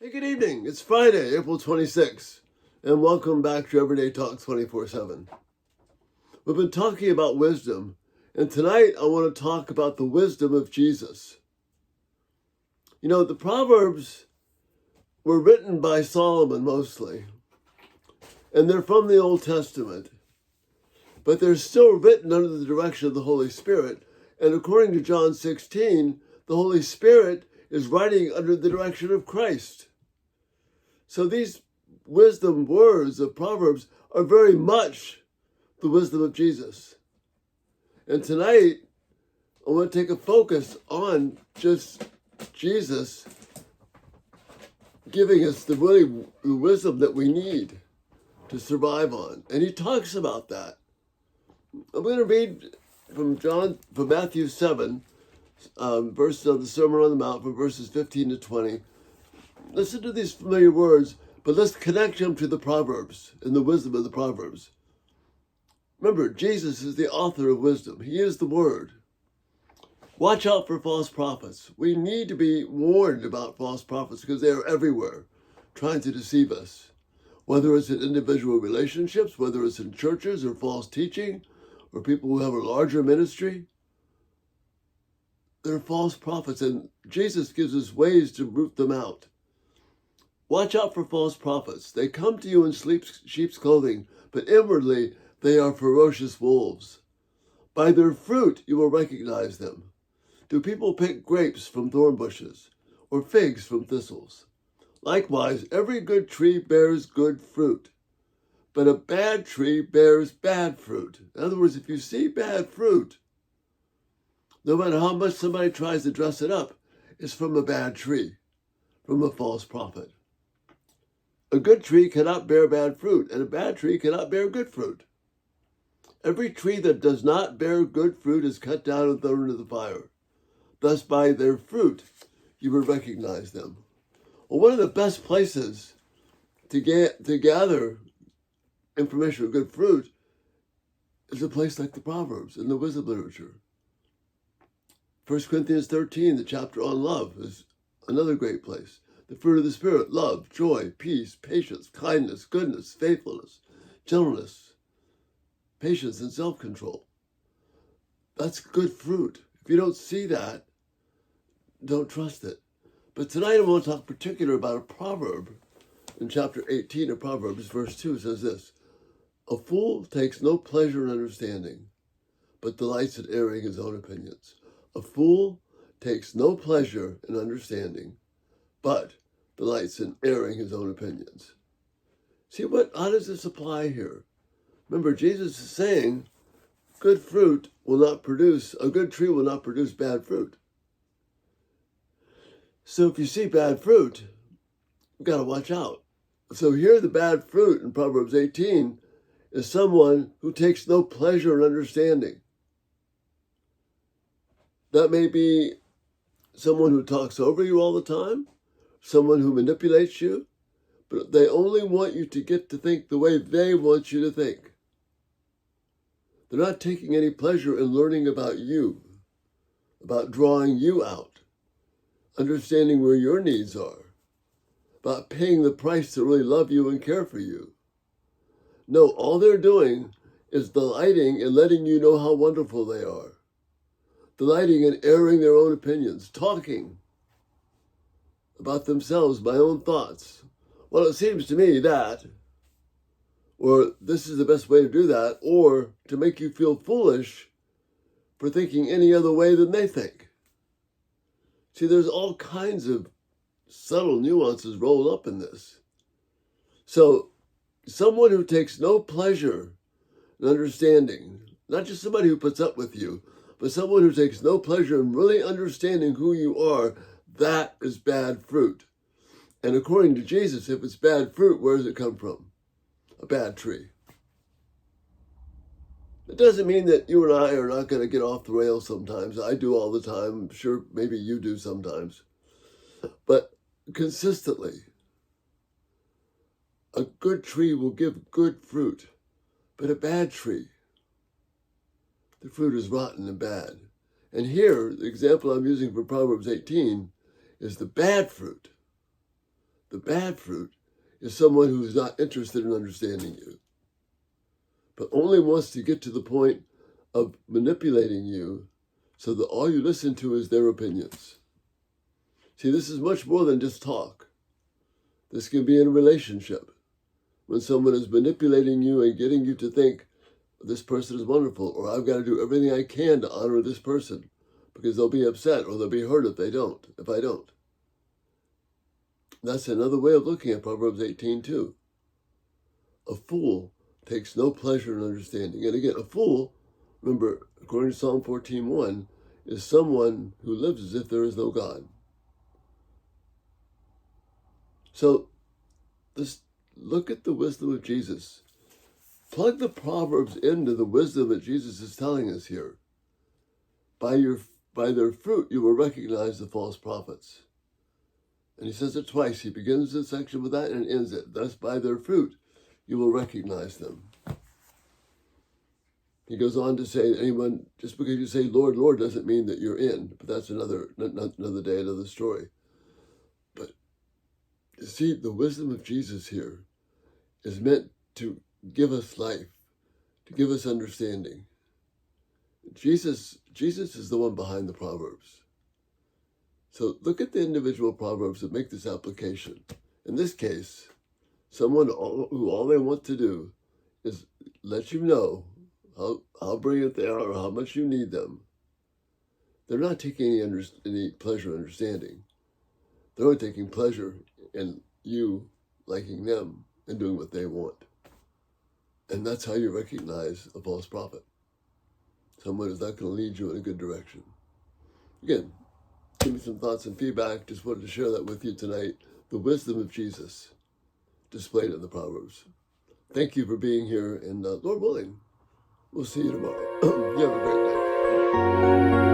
Hey, good evening. It's Friday, April 26th, and welcome back to Everyday Talk 24/7. We've been talking about wisdom, and tonight I want to talk about the wisdom of Jesus. You know, the Proverbs were written by Solomon mostly, and they're from the Old Testament, but they're still written under the direction of the Holy Spirit, and according to John 16, the Holy Spirit is writing under the direction of Christ. So these wisdom words of Proverbs are very much the wisdom of Jesus. And tonight, I want to take a focus on just Jesus giving us the wisdom that we need to survive on. And he talks about that. I'm going to read from Matthew 7, verses of the Sermon on the Mount, from verses 15 to 20. Listen to these familiar words, but let's connect them to the Proverbs and the wisdom of the Proverbs. Remember, Jesus is the author of wisdom. He is the Word. Watch out for false prophets. We need to be warned about false prophets because they are everywhere, trying to deceive us. Whether it's in individual relationships, whether it's in churches or false teaching, or people who have a larger ministry, they're false prophets, and Jesus gives us ways to root them out. Watch out for false prophets. They come to you in sheep's clothing, but inwardly they are ferocious wolves. By their fruit you will recognize them. Do people pick grapes from thorn bushes, or figs from thistles? Likewise, every good tree bears good fruit, but a bad tree bears bad fruit. In other words, if you see bad fruit, no matter how much somebody tries to dress it up, it's from a bad tree, from a false prophet. A good tree cannot bear bad fruit, and a bad tree cannot bear good fruit. Every tree that does not bear good fruit is cut down and thrown into the fire. Thus, by their fruit, you will recognize them. Well, one of the best places to gather information of good fruit is a place like the Proverbs in the wisdom literature. 1 Corinthians 13, the chapter on love, is another great place. The fruit of the Spirit: love, joy, peace, patience, kindness, goodness, faithfulness, gentleness, patience, and self-control. That's good fruit. If you don't see that, don't trust it. But tonight I want to talk particularly about a proverb. In chapter 18 of Proverbs, verse 2 says this: a fool takes no pleasure in understanding, but delights in airing his own opinions. A fool takes no pleasure in understanding, but delights in airing his own opinions. See, how does this apply here? Remember, Jesus is saying a good tree will not produce bad fruit. So if you see bad fruit, you've got to watch out. So here the bad fruit in Proverbs 18 is someone who takes no pleasure in understanding. That may be someone who talks over you all the time, someone who manipulates you, but they only want you to get to think the way they want you to think. They're not taking any pleasure in learning about you, about drawing you out, understanding where your needs are, about paying the price to really love you and care for you. No, all they're doing is delighting in letting you know how wonderful they are, delighting in airing their own opinions, talking about themselves, my own thoughts. Well, it seems to me that, or this is the best way to do that, or to make you feel foolish for thinking any other way than they think. See, there's all kinds of subtle nuances rolled up in this. So, someone who takes no pleasure in understanding, not just somebody who puts up with you, but someone who takes no pleasure in really understanding who you are, that is bad fruit. And according to Jesus, if it's bad fruit, where does it come from? A bad tree. It doesn't mean that you and I are not going to get off the rails sometimes. I do all the time. I'm sure maybe you do sometimes. But consistently, a good tree will give good fruit, but a bad tree, the fruit is rotten and bad. And here, the example I'm using for Proverbs 18 is the bad fruit. The bad fruit is someone who is not interested in understanding you, but only wants to get to the point of manipulating you so that all you listen to is their opinions. See, this is much more than just talk. This can be in a relationship. When someone is manipulating you and getting you to think, this person is wonderful, or I've got to do everything I can to honor this person because they'll be upset or they'll be hurt if I don't. That's another way of looking at Proverbs 18:2. A fool takes no pleasure in understanding. And again, a fool, remember, according to Psalm 14:1, is someone who lives as if there is no God. So, let's look at the wisdom of Jesus. Plug the Proverbs into the wisdom that Jesus is telling us here. By their fruit you will recognize the false prophets. And he says it twice. He begins this section with that and ends it. Thus, by their fruit you will recognize them. He goes on to say, anyone, just because you say Lord, Lord, doesn't mean that you're in. But that's another day, another story. But you see, the wisdom of Jesus here is meant to give us life, to give us understanding. Jesus is the one behind the Proverbs. So look at the individual Proverbs that make this application. In this case, someone who all they want to do is let you know how brilliant they are or how much you need them. They're not taking any pleasure in understanding. They're only taking pleasure in you liking them and doing what they want. And that's how you recognize a false prophet. Someone who's not going to lead you in a good direction. Again, give me some thoughts and feedback. Just wanted to share that with you tonight. The wisdom of Jesus displayed in the Proverbs. Thank you for being here, and Lord willing, we'll see you tomorrow. You have a great night.